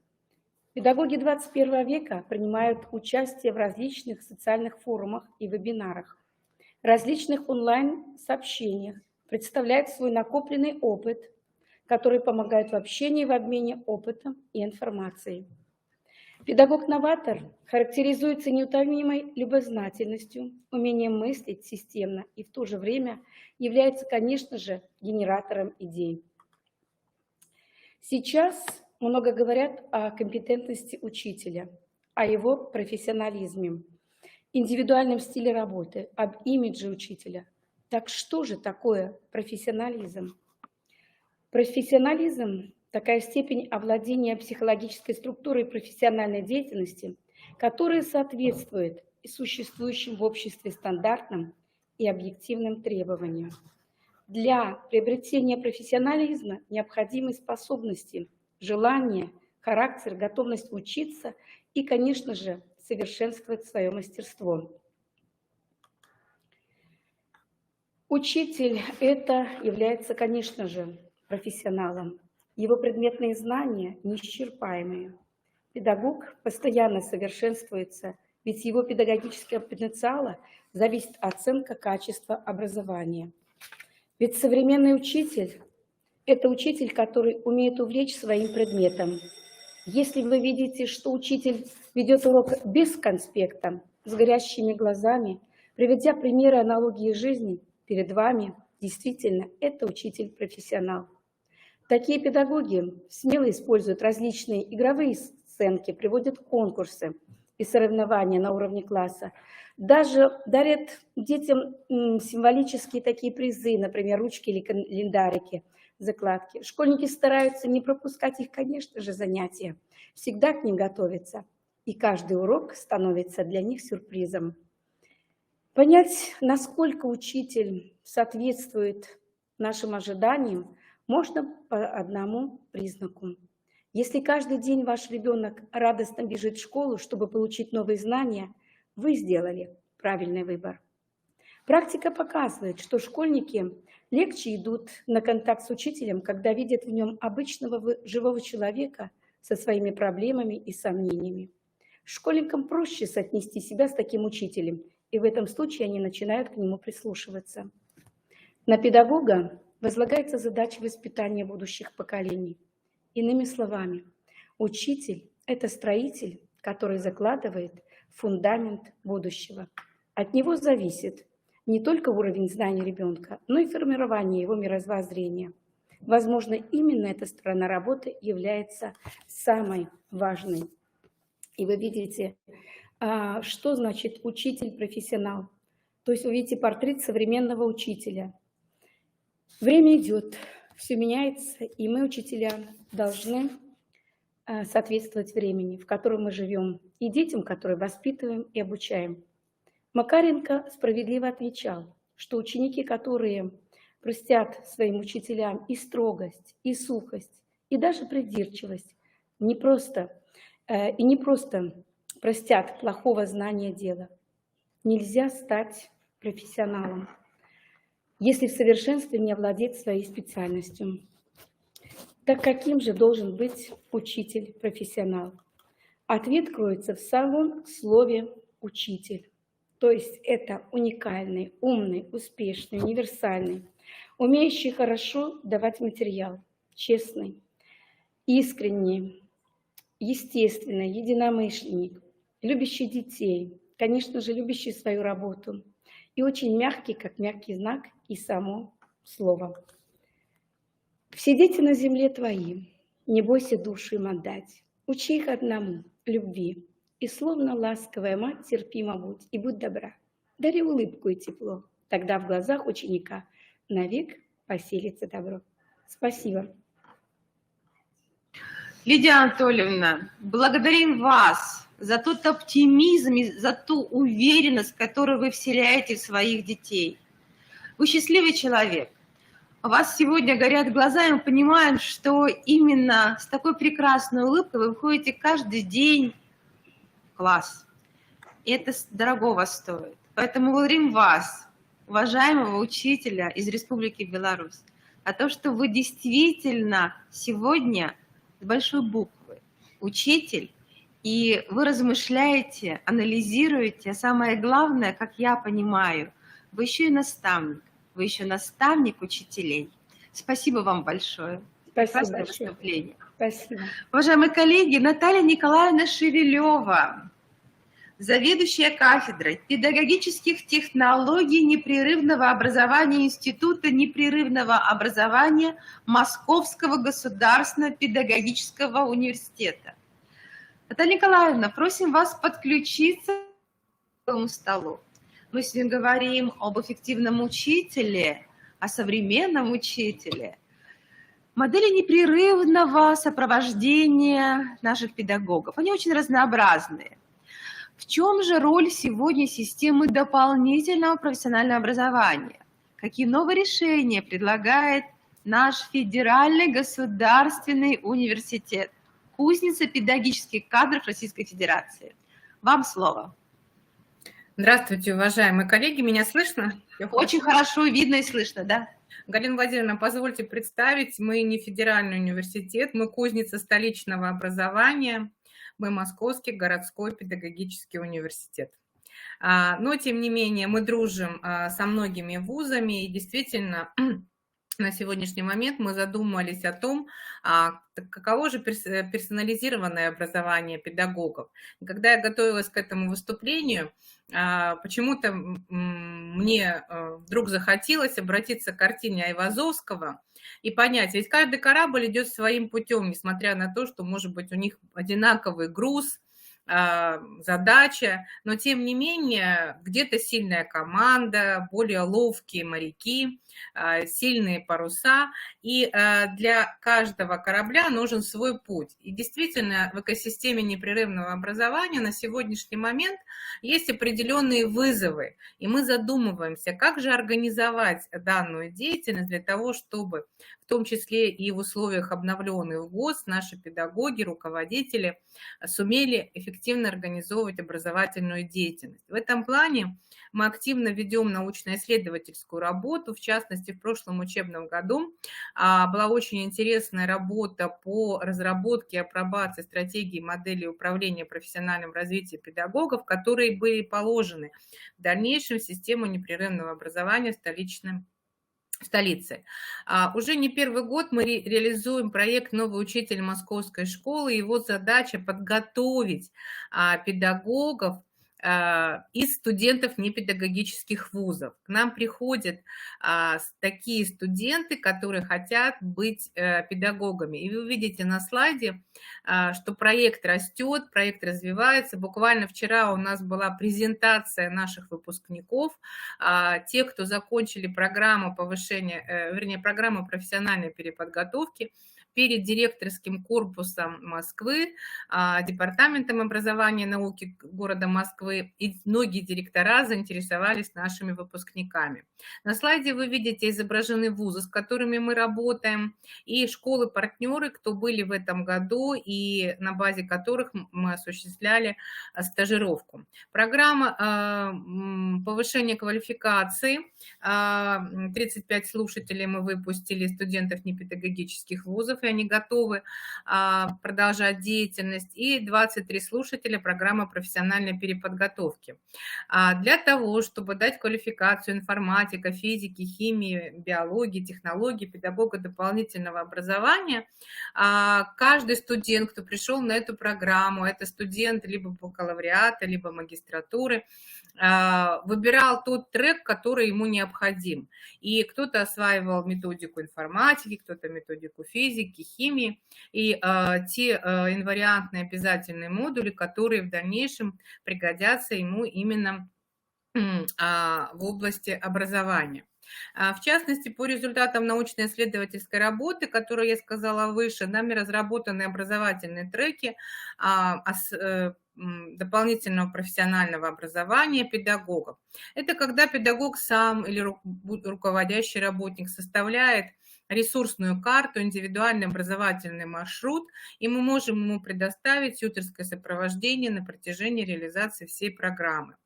Speaker 7: Педагоги 21 века принимают участие в различных социальных форумах и вебинарах, различных онлайн-сообщениях, представляют свой накопленный опыт, который помогает в общении и в обмене опытом и информацией. Педагог-новатор характеризуется неутомимой любознательностью, умением мыслить системно и в то же время является, конечно же, генератором идей. Сейчас много говорят о компетентности учителя, о его профессионализме, индивидуальном стиле работы, об имидже учителя. Так что же такое профессионализм? Профессионализм – такая степень овладения психологической структурой профессиональной деятельности, которая соответствует существующим в обществе стандартным и объективным требованиям. Для приобретения профессионализма необходимы способности, желание, характер, готовность учиться и, конечно же, совершенствовать свое мастерство. Учитель является, конечно же, профессионалом. Его предметные знания неисчерпаемые. Педагог постоянно совершенствуется, ведь его педагогического потенциала зависит оценка качества образования. Ведь современный учитель – это учитель, который умеет увлечь своим предметом. Если вы видите, что учитель ведет урок без конспекта, с горящими глазами, приведя примеры аналогии жизни перед вами, действительно, это учитель-профессионал. Такие педагоги смело используют различные игровые сценки, приводят конкурсы и соревнования на уровне класса, даже дарят детям символические такие призы, например, ручки или календарики, закладки. Школьники стараются не пропускать их, конечно же, занятия, всегда к ним готовятся, и каждый урок становится для них сюрпризом. Понять, насколько учитель соответствует нашим ожиданиям, можно по одному признаку. Если каждый день ваш ребенок радостно бежит в школу, чтобы получить новые знания, вы сделали правильный выбор. Практика показывает, что школьники легче идут на контакт с учителем, когда видят в нем обычного живого человека со своими проблемами и сомнениями. Школьникам проще соотнести себя с таким учителем, и в этом случае они начинают к нему прислушиваться. На педагога возлагается задача воспитания будущих поколений. Иными словами, учитель – это строитель, который закладывает фундамент будущего. От него зависит не только уровень знаний ребенка, но и формирование его мировоззрения. Возможно, именно эта сторона работы является самой важной. И вы видите, что значит учитель-профессионал. То есть вы видите портрет современного учителя. Время идет, все меняется, и мы, учителя, должны соответствовать времени, в котором мы живем, и детям, которые воспитываем и обучаем. Макаренко справедливо отвечал, что ученики, которые простят своим учителям и строгость, и сухость, и даже придирчивость, не просто простят плохого знания дела. Нельзя стать профессионалом, если в совершенстве не овладеть своей специальностью. Так каким же должен быть учитель-профессионал? Ответ кроется в самом слове «учитель». То есть это уникальный, умный, успешный, универсальный, умеющий хорошо давать материал, честный, искренний, естественный, единомышленник, любящий детей, конечно же, любящий свою работу и очень мягкий, как мягкий знак, и само слово. Все дети на земле твои, не бойся душу им отдать, учи их одному, любви, и словно ласковая мать терпимо будь и будь добра. Дари улыбку и тепло, тогда в глазах ученика навек поселится добро. Спасибо.
Speaker 1: Лидия Анатольевна, благодарим вас за тот оптимизм и за ту уверенность, которую вы вселяете в своих детей. Вы счастливый человек. У вас сегодня горят глаза, и мы понимаем, что именно с такой прекрасной улыбкой вы выходите каждый день в класс. И это дорогого стоит. Поэтому благодарим вас, уважаемого учителя из Республики Беларусь, за то, что вы действительно сегодня с большой буквы учитель, и вы размышляете, анализируете, а самое главное, как я понимаю, вы еще и наставник. Вы еще наставник учителей. Спасибо вам большое.
Speaker 7: Спасибо
Speaker 1: большое
Speaker 7: большое.
Speaker 1: выступление.
Speaker 7: Спасибо.
Speaker 1: Уважаемые коллеги, Наталья Николаевна Шевелева, заведующая кафедрой педагогических технологий непрерывного образования Института непрерывного образования Московского государственного педагогического университета. Наталья Николаевна, просим вас подключиться к этому столу. Мы сегодня говорим об эффективном учителе, о современном учителе, модели непрерывного сопровождения наших педагогов. Они очень разнообразные. В чем же роль сегодня системы дополнительного профессионального образования? Какие новые решения предлагает наш федеральный государственный университет, кузница педагогических кадров Российской Федерации? Вам слово.
Speaker 8: Здравствуйте, уважаемые коллеги, меня слышно?
Speaker 1: Очень хорошо видно и слышно, да?
Speaker 8: Галина Владимировна, позвольте представить, мы не федеральный университет, мы кузница столичного образования, мы Московский городской педагогический университет. Но, тем не менее, мы дружим со многими вузами, и действительно, на сегодняшний момент мы задумались о том, каково же персонализированное образование педагогов. Когда я готовилась к этому выступлению, почему-то мне вдруг захотелось обратиться к картине Айвазовского и понять, ведь каждый корабль идет своим путем, несмотря на то, что, может быть, у них одинаковый груз, задача, но тем не менее где-то сильная команда, более ловкие моряки, сильные паруса, и для каждого корабля нужен свой путь. И действительно в экосистеме непрерывного образования на сегодняшний момент есть определенные вызовы, и мы задумываемся, как же организовать данную деятельность для того, чтобы в том числе и в условиях обновленных ВОС наши педагоги, руководители сумели эффективно организовывать образовательную деятельность. В этом плане мы активно ведем научно-исследовательскую работу. В частности, в прошлом учебном году была очень интересная работа по разработке и апробации стратегии модели управления профессиональным развитием педагогов, которые были положены в дальнейшем в систему непрерывного образования в столице. Уже не первый год мы реализуем проект «Новый учитель Московской школы». Его задача подготовить педагогов из студентов непедагогических вузов. К нам приходят такие студенты, которые хотят быть педагогами. И вы увидите на слайде, что проект растет, проект развивается. Буквально вчера у нас была презентация наших выпускников, те, кто закончили программу повышения, программу профессиональной переподготовки, перед директорским корпусом Москвы, Департаментом образования и науки города Москвы, и многие директора заинтересовались нашими выпускниками. На слайде вы видите изображены вузы, с которыми мы работаем, и школы-партнеры, кто были в этом году и на базе которых мы осуществляли стажировку. Программа повышения квалификации, 35 слушателей мы выпустили, студентов непедагогических вузов, и они готовы продолжать деятельность, и 23 слушателя программы профессиональной переподготовки. Для того, чтобы дать квалификацию информатика, физики, химии, биологии, технологии, педагога дополнительного образования, каждый студент, кто пришел на эту программу, это студент либо бакалавриата, либо магистратуры, выбирал тот трек, который ему необходим. И кто-то осваивал методику информатики, кто-то методику физики, химии, и те инвариантные обязательные модули, которые в дальнейшем пригодятся ему именно в области образования. В частности, по результатам научно-исследовательской работы, которую я сказала выше, нами разработаны образовательные треки дополнительного профессионального образования педагогов. Это когда педагог сам или руководящий работник составляет ресурсную карту, индивидуальный образовательный маршрут, и мы можем ему предоставить тьюторское сопровождение на протяжении реализации всей программы.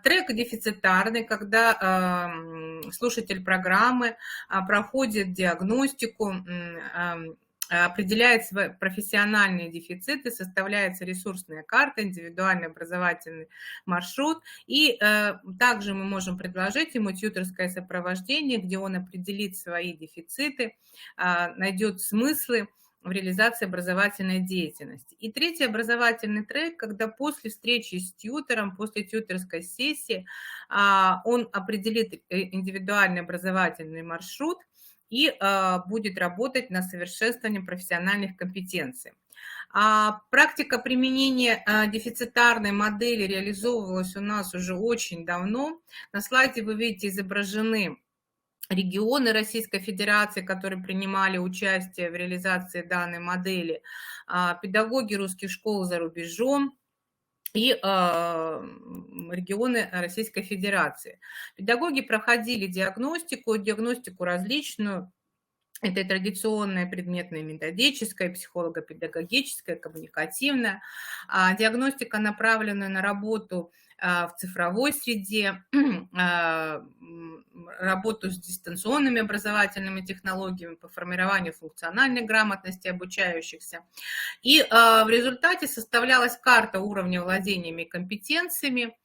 Speaker 8: Трек дефицитарный, когда слушатель программы проходит диагностику, определяет свои профессиональные дефициты, составляется ресурсная карта, индивидуальный образовательный маршрут. И также мы можем предложить ему тьюторское сопровождение, где он определит свои дефициты, найдет смыслы в реализации образовательной деятельности. И третий образовательный трек, когда после встречи с тьютором, после тьюторской сессии, он определит индивидуальный образовательный маршрут и будет работать на совершенствование профессиональных компетенций. Практика применения дефицитарной модели реализовывалась у нас уже очень давно. На слайде вы видите изображены регионы Российской Федерации, которые принимали участие в реализации данной модели, педагоги русских школ за рубежом и регионы Российской Федерации. Педагоги проходили диагностику различную. Это и традиционная предметная методическая, психолого-педагогическая, коммуникативная. Диагностика, направленная на работу в цифровой среде, работу с дистанционными образовательными технологиями по формированию функциональной грамотности обучающихся. И в результате составлялась карта уровня владениями и компетенциями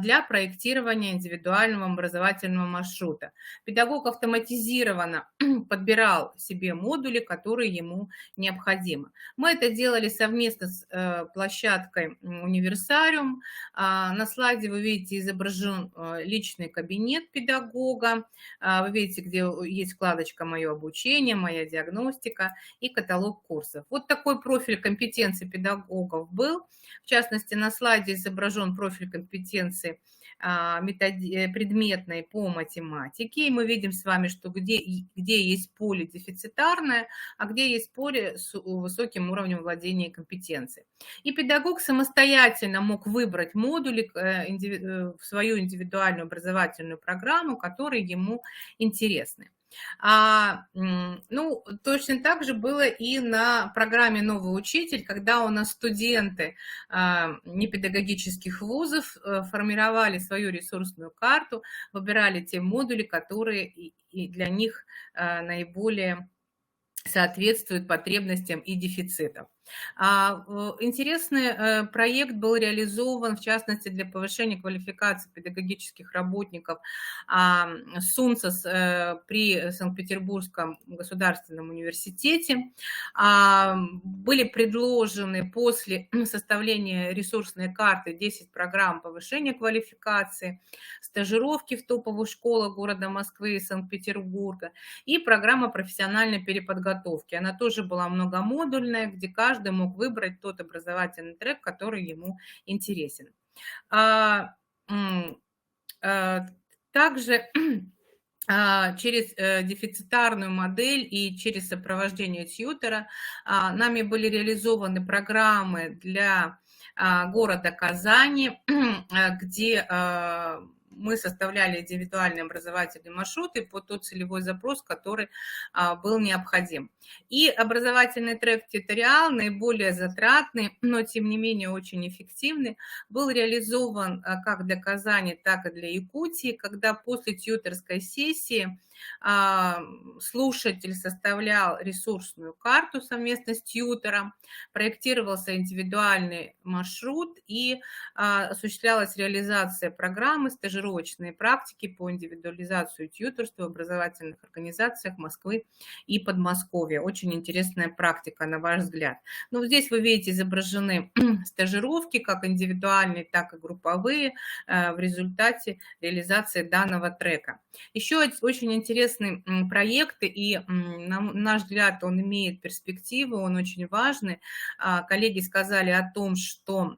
Speaker 8: для проектирования индивидуального образовательного маршрута. Педагог автоматизированно подбирал себе модули, которые ему необходимы. Мы это делали совместно с площадкой «Универсариум». На слайде вы видите изображен личный кабинет педагога. Вы видите, где есть вкладочка «Мое обучение», «Моя диагностика» и каталог курсов. Вот такой профиль компетенций педагогов был. В частности, на слайде изображен профиль компетенции предметной по математике. И мы видим с вами, что где есть поле дефицитарное, а где есть поле с высоким уровнем владения компетенцией. И педагог самостоятельно мог выбрать модули в свою индивидуальную образовательную программу, которые ему интересны. Точно так же было и на программе «Новый учитель», когда у нас студенты непедагогических вузов формировали свою ресурсную карту, выбирали те модули, которые для них наиболее соответствуют потребностям и дефицитам. Интересный проект был реализован, в частности, для повышения квалификации педагогических работников СУНСОС при Санкт-Петербургском государственном университете. Были предложены после составления ресурсной карты 10 программ повышения квалификации, стажировки в топовых школах города Москвы и Санкт-Петербурга и программа профессиональной переподготовки. Она тоже была многомодульная, где каждый мог выбрать тот образовательный трек, который ему интересен. Также через дефицитарную модель и через сопровождение тьютера нами были реализованы программы для города Казани, где мы составляли индивидуальные образовательные маршруты под тот целевой запрос, который был необходим. И образовательный трек «Тьюториал», наиболее затратный, но тем не менее очень эффективный, был реализован как для Казани, так и для Якутии, когда после тьюторской сессии слушатель составлял ресурсную карту совместно с тьютором, проектировался индивидуальный маршрут и осуществлялась реализация программы стажировочные практики по индивидуализации тьюторства в образовательных организациях Москвы и Подмосковья. Очень интересная практика, на ваш взгляд. Ну, здесь вы видите изображены стажировки, как индивидуальные, так и групповые, в результате реализации данного трека. Еще очень интересный проект, и, на наш взгляд, он имеет перспективу, он очень важный. Коллеги сказали о том, что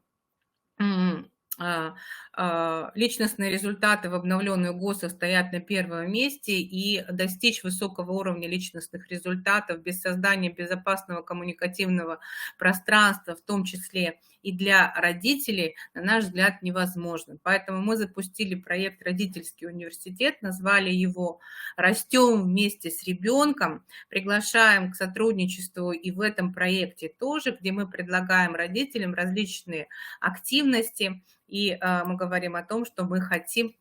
Speaker 8: личностные результаты в обновленных ГОСах стоят на первом месте, и достичь высокого уровня личностных результатов без создания безопасного коммуникативного пространства, в том числе и для родителей, на наш взгляд, невозможно. Поэтому мы запустили проект «Родительский университет», назвали его «Растем вместе с ребенком», приглашаем к сотрудничеству и в этом проекте тоже, где мы предлагаем родителям различные активности, и мы говорим о том, что мы хотим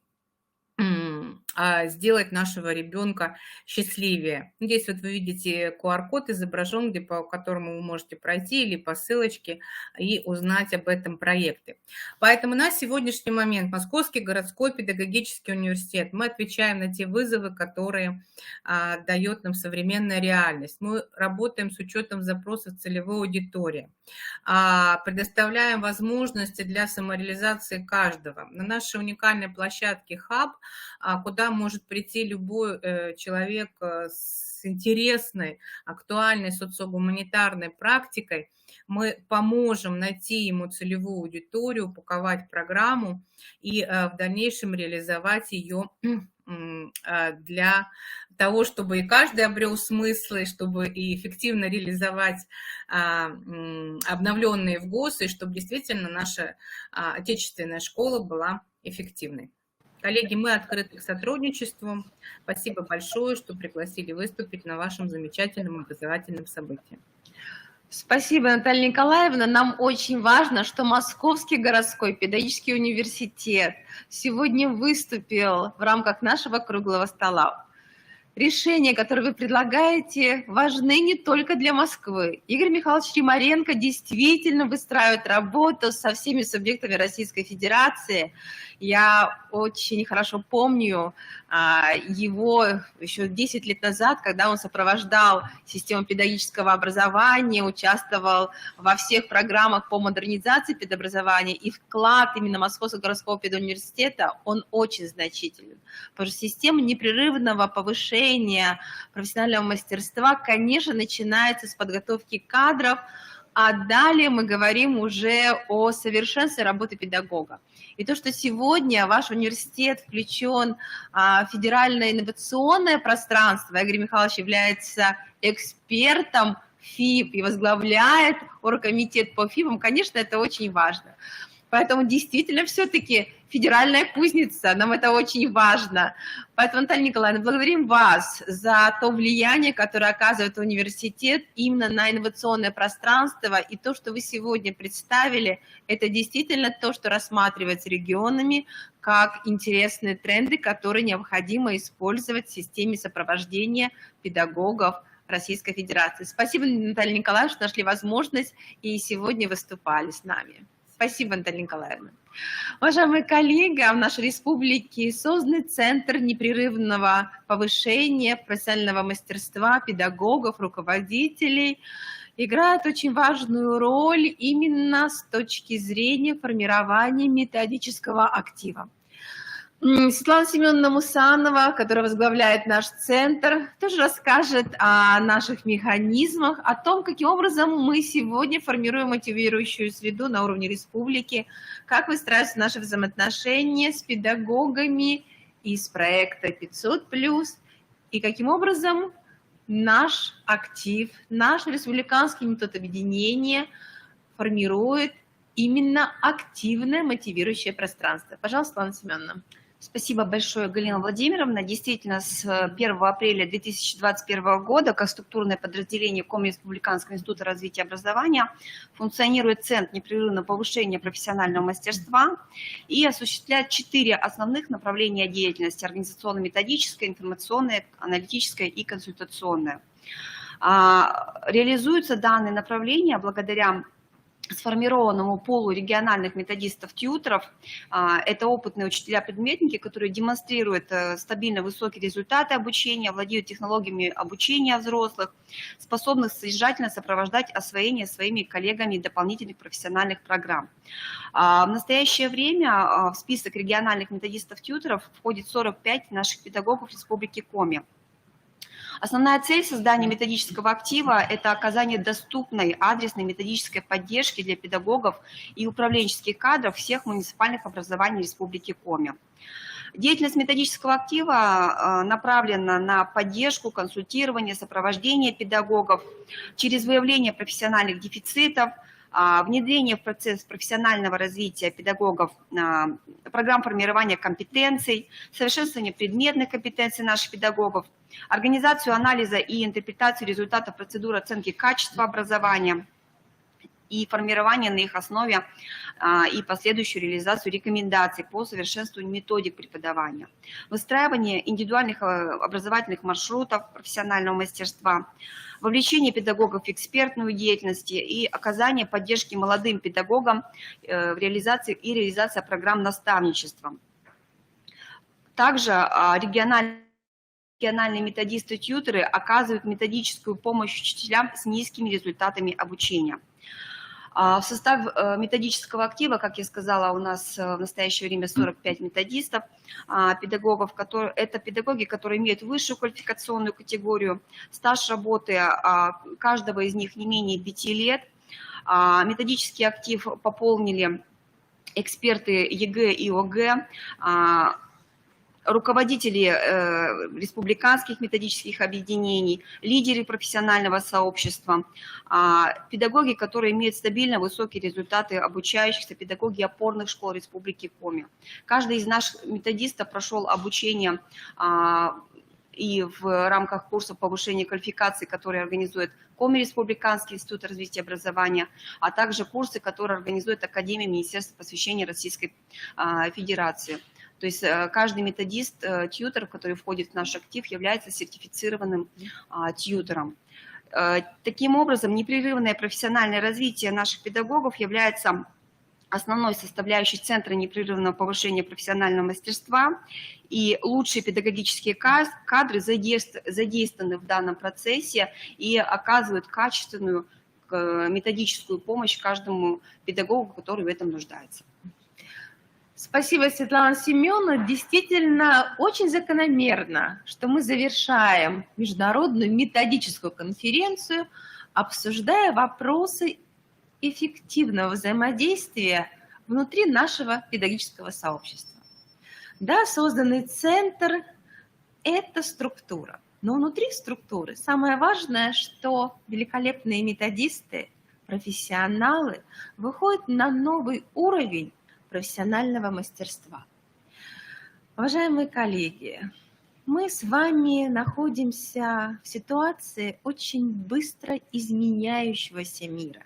Speaker 8: сделать нашего ребенка счастливее. Здесь вот вы видите QR-код изображен, где по которому вы можете пройти или по ссылочке и узнать об этом проекте. Поэтому на сегодняшний момент Московский городской педагогический университет, мы отвечаем на те вызовы, которые дает нам современная реальность. Мы работаем с учетом запросов целевой аудитории, предоставляем возможности для самореализации каждого. На нашей уникальной площадке Hub, куда может прийти любой человек с интересной, актуальной социогуманитарной практикой, мы поможем найти ему целевую аудиторию, упаковать программу и в дальнейшем реализовать ее для того, чтобы и каждый обрел смыслы, чтобы и эффективно реализовать обновленные ВГОСы, и чтобы действительно наша отечественная школа была эффективной. Коллеги, мы открыты к сотрудничеству. Спасибо большое, что пригласили выступить на вашем замечательном образовательном событии.
Speaker 1: Спасибо, Наталья Николаевна. Нам очень важно, что Московский городской педагогический университет сегодня выступил в рамках нашего круглого стола. Решения, которые вы предлагаете, важны не только для Москвы. Игорь Михайлович Римаренко действительно выстраивает работу со всеми субъектами Российской Федерации. Я очень хорошо помню его еще 10 лет назад, когда он сопровождал систему педагогического образования, участвовал во всех программах по модернизации педобразования, и вклад именно Московского городского педуниверситета, он очень значителен. Потому что система непрерывного повышения профессионального мастерства, конечно, начинается с подготовки кадров, а далее мы говорим уже о совершенстве работы педагога. И то, что сегодня ваш университет включен в федеральное инновационное пространство, Игорь Михайлович является экспертом ФИП и возглавляет оргкомитет по ФИПам, конечно, это очень важно. Поэтому действительно все-таки федеральная кузница, нам это очень важно. Поэтому, Наталья Николаевна, благодарим вас за то влияние, которое оказывает университет именно на инновационное пространство. И то, что вы сегодня представили, это действительно то, что рассматривается регионами как интересные тренды, которые необходимо использовать в системе сопровождения педагогов Российской Федерации. Спасибо, Наталья Николаевна, что нашли возможность и сегодня выступали с нами. Спасибо, Наталья Николаевна. Уважаемые коллеги, в нашей республике создан Центр непрерывного повышения профессионального мастерства педагогов, руководителей. Играет очень важную роль именно с точки зрения формирования методического актива. Светлана Семеновна Мусанова, которая возглавляет наш центр, тоже расскажет о наших механизмах, о том, каким образом мы сегодня формируем мотивирующую среду на уровне республики, как выстраиваются наши взаимоотношения с педагогами из проекта 500+, и каким образом наш актив, наше республиканское метод объединения формирует именно активное мотивирующее пространство. Пожалуйста, Светлана Семеновна.
Speaker 9: Спасибо большое, Галина Владимировна. Действительно, с 1 апреля 2021 года как структурное подразделение Коми Республиканского института развития образования функционирует Центр непрерывного повышения профессионального мастерства и осуществляет 4 основных направления деятельности: организационно-методическое, информационное, аналитическое и консультационное. Реализуются данные направления благодаря сформированному пулу региональных методистов-тьюторов. Это опытные учителя-предметники, которые демонстрируют стабильно высокие результаты обучения, владеют технологиями обучения взрослых, способны содержательно сопровождать освоение своими коллегами дополнительных профессиональных программ. В настоящее время в список региональных методистов-тьюторов входит 45 наших педагогов Республики Коми. Основная цель создания методического актива – это оказание доступной адресной методической поддержки для педагогов и управленческих кадров всех муниципальных образований Республики Коми. Деятельность методического актива направлена на поддержку, консультирование, сопровождение педагогов через выявление профессиональных дефицитов, внедрение в процесс профессионального развития педагогов программ формирования компетенций, совершенствование предметных компетенций наших педагогов, организацию анализа и интерпретацию результатов процедур оценки качества образования и формирование на их основе и последующую реализацию рекомендаций по совершенствованию методик преподавания, выстраивание индивидуальных образовательных маршрутов профессионального мастерства, вовлечение педагогов в экспертную деятельность и оказание поддержки молодым педагогам в реализации программ наставничества. Также региональные методисты-тьюторы оказывают методическую помощь учителям с низкими результатами обучения. В состав методического актива, как я сказала, у нас в настоящее время 45 методистов, педагогов, это педагоги, которые имеют высшую квалификационную категорию, стаж работы каждого из них не менее 5 лет. Методический актив пополнили эксперты ЕГЭ и ОГЭ, руководители республиканских методических объединений, лидеры профессионального сообщества, педагоги, которые имеют стабильно высокие результаты обучающихся, педагоги опорных школ Республики Коми. Каждый из наших методистов прошел обучение и в рамках курсов повышения квалификации, которые организует Коми Республиканский институт развития образования, а также курсы, которые организует Академия Министерства просвещения Российской Федерации. То есть каждый методист-тьютор, который входит в наш актив, является сертифицированным тьютором. Таким образом, непрерывное профессиональное развитие наших педагогов является основной составляющей Центра непрерывного повышения профессионального мастерства, и лучшие педагогические кадры задействованы в данном процессе и оказывают качественную методическую помощь каждому педагогу, который в этом нуждается.
Speaker 1: Спасибо, Светлана Семеновна. Действительно, очень закономерно, что мы завершаем международную методическую конференцию, обсуждая вопросы эффективного взаимодействия внутри нашего педагогического сообщества. Да, созданный центр – это структура, но внутри структуры самое важное, что великолепные методисты, профессионалы выходят на новый уровень профессионального мастерства. Уважаемые коллеги, мы с вами находимся в ситуации очень быстро изменяющегося мира.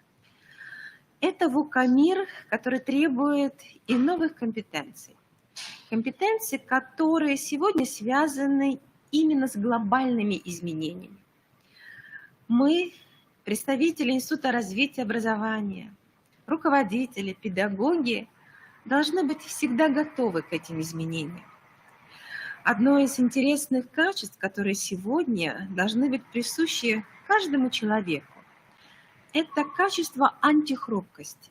Speaker 1: Это VUCA-мир, который требует и новых компетенций. Компетенции, которые сегодня связаны именно с глобальными изменениями. Мы, представители Института развития образования, руководители, педагоги, должны быть всегда готовы к этим изменениям. Одно из интересных качеств, которые сегодня должны быть присущи каждому человеку, это качество антихрупкости.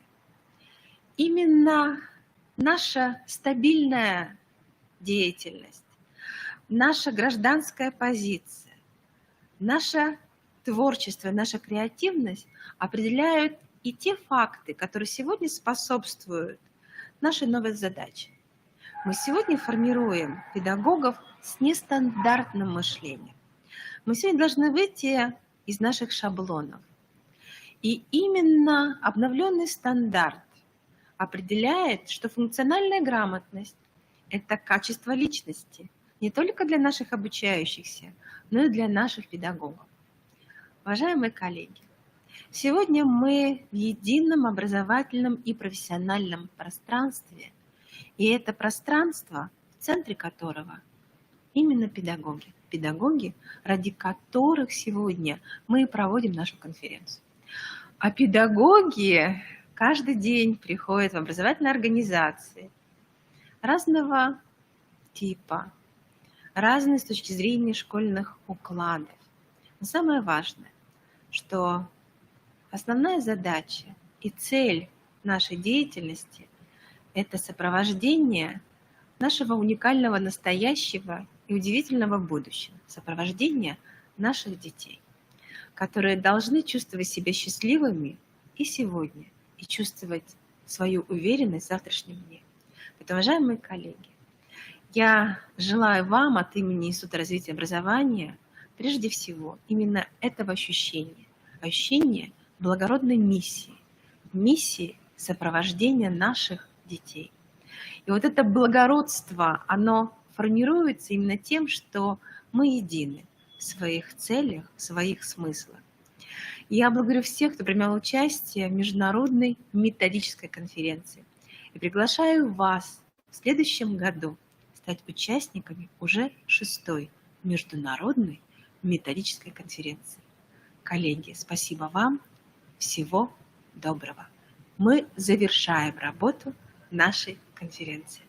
Speaker 1: Именно наша стабильная деятельность, наша гражданская позиция, наше творчество, наша креативность определяют и те факты, которые сегодня способствуют нашей новой задаче. Мы сегодня формируем педагогов с нестандартным мышлением. Мы сегодня должны выйти из наших шаблонов. И именно обновленный стандарт определяет, что функциональная грамотность – это качество личности не только для наших обучающихся, но и для наших педагогов. Уважаемые коллеги, сегодня мы в едином образовательном и профессиональном пространстве, и это пространство, в центре которого именно педагоги. Педагоги, ради которых сегодня мы проводим нашу конференцию. А педагоги каждый день приходят в образовательные организации разного типа, разные с точки зрения школьных укладов. Но самое важное, что основная задача и цель нашей деятельности – это сопровождение нашего уникального настоящего и удивительного будущего, сопровождение наших детей, которые должны чувствовать себя счастливыми и сегодня, и чувствовать свою уверенность в завтрашнем дне. Поэтому, уважаемые коллеги, я желаю вам от имени Института развития образования прежде всего именно этого ощущения благородной миссии сопровождения наших детей. И вот это благородство, оно формируется именно тем, что мы едины в своих целях, в своих смыслах. Я благодарю всех, кто принимал участие в международной методической конференции. И приглашаю вас в следующем году стать участниками уже 6-й международной методической конференции. Коллеги, спасибо вам. Всего доброго. Мы завершаем работу нашей конференции.